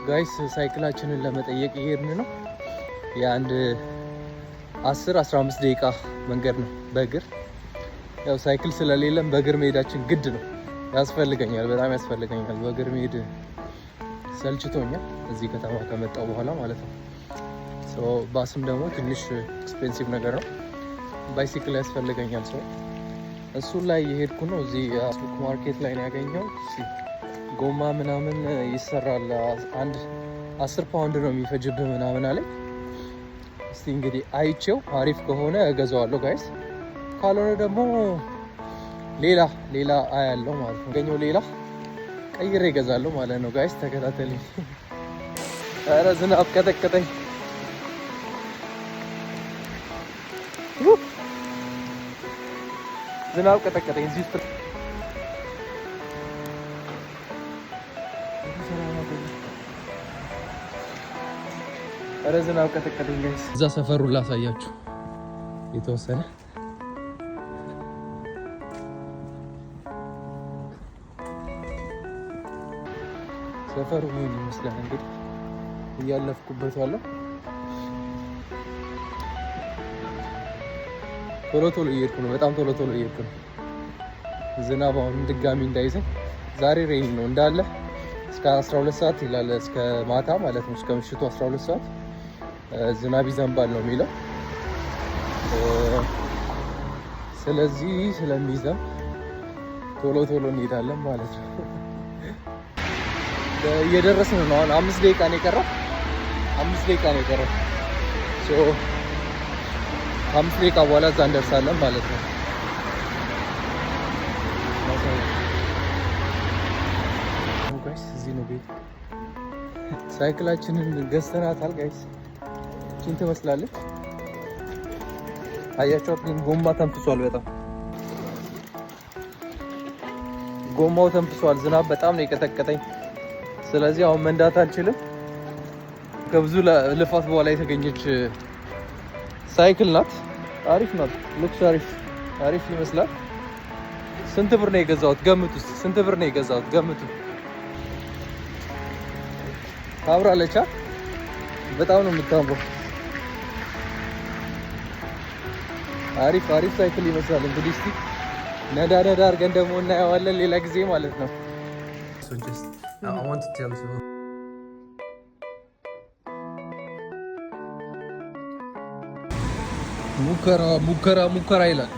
ጋይስ ሳይክላችንን ለመጠየቅ እየሄድን ነው። የአንድ 10-15 ደቂቃ መንገድ ነው በእግር። ያው ሳይክል ስለሌለም በእግር መሄዳችን ግድ ነው። ያስፈልገኛል፣ በጣም ያስፈልገኛል። በእግር መሄድ ሰልችቶኛል እዚህ ከተማ ከመጣሁ በኋላ ማለት ነው። ባስም ደግሞ ትንሽ ኤክስፔንሲቭ ነገር ነው። ባይሲክል ያስፈልገኛል። እሱን ላይ የሄድኩ ነው። እዚህ ሱቅ ማርኬት ላይ ነው ያገኘው። ጎማ ምናምን ይሰራል። አንድ 10 ፓውንድ ነው የሚፈጅብህ ምናምን አለኝ። እስቲ እንግዲህ አይቼው አሪፍ ከሆነ እገዛዋለሁ ጋይስ፣ ካልሆነ ደግሞ ሌላ አያለው ማለት ነው። ገኘው ሌላ ቀይሬ እገዛለሁ ማለት ነው ጋይስ። ተከታተልኝ። ኧረ ዝናብ ቀጠቀጠኝ። ዝናብ ቀጠቀጠኝ እዚህ ውስጥ። ኧረ ዝናብ ቀጠቀጠኝ ጋይስ። እዛ ሰፈሩን ላሳያችሁ የተወሰነ። ሰፈሩ ምን ይመስላል እንግዲህ እያለፍኩበት ያለው። ቶሎ እየሄድኩ ነው። በጣም ቶሎ እየሄድኩ ነው። ዝናብ አሁን ድጋሚ እንዳይዘኝ። ዛሬ ሬኒ ነው እንዳለ እስከ 12 ሰዓት ይላል፣ እስከ ማታ ማለት ነው፣ እስከ ምሽቱ 12 ሰዓት ዝናብ ይዘንባል ነው የሚለው። ስለዚህ ስለሚዘንብ ቶሎ እንሄዳለን ማለት ነው። እየደረስን ነው። አሁን 5 ደቂቃ ነው የቀረው። 5 ደቂቃ ነው የቀረው። ከ5 ደቂቃ በኋላ እዛ እንደርሳለን ማለት ነው። ጋይስ እዚህ ነው ቤት። ሳይክላችንን ገዝተናታል ጋይስ። እቺን ትመስላለች። አያችኋት? ግን ጎማ ተንፍሷል። በጣም ጎማው ተንፍሷል። ዝናብ በጣም ነው የቀጠቀጠኝ። ስለዚህ አሁን መንዳት አልችልም። ከብዙ ልፋት በኋላ የተገኘች ሳይክል ናት። አሪፍ ናት። ሉክስ አሪፍ ይመስላል። ስንት ብር ነው የገዛሁት? ገምቱ። ስንት ብር ነው የገዛሁት? ገምቱ። ታምራለች። በጣም ነው የምታምረው። አሪፍ ሳይክል ይመስላል። እንግዲህ እስቲ ነዳ አድርገን ደግሞ እናየዋለን ሌላ ጊዜ ማለት ነው። I want to tell you. ሙከራ ይላል።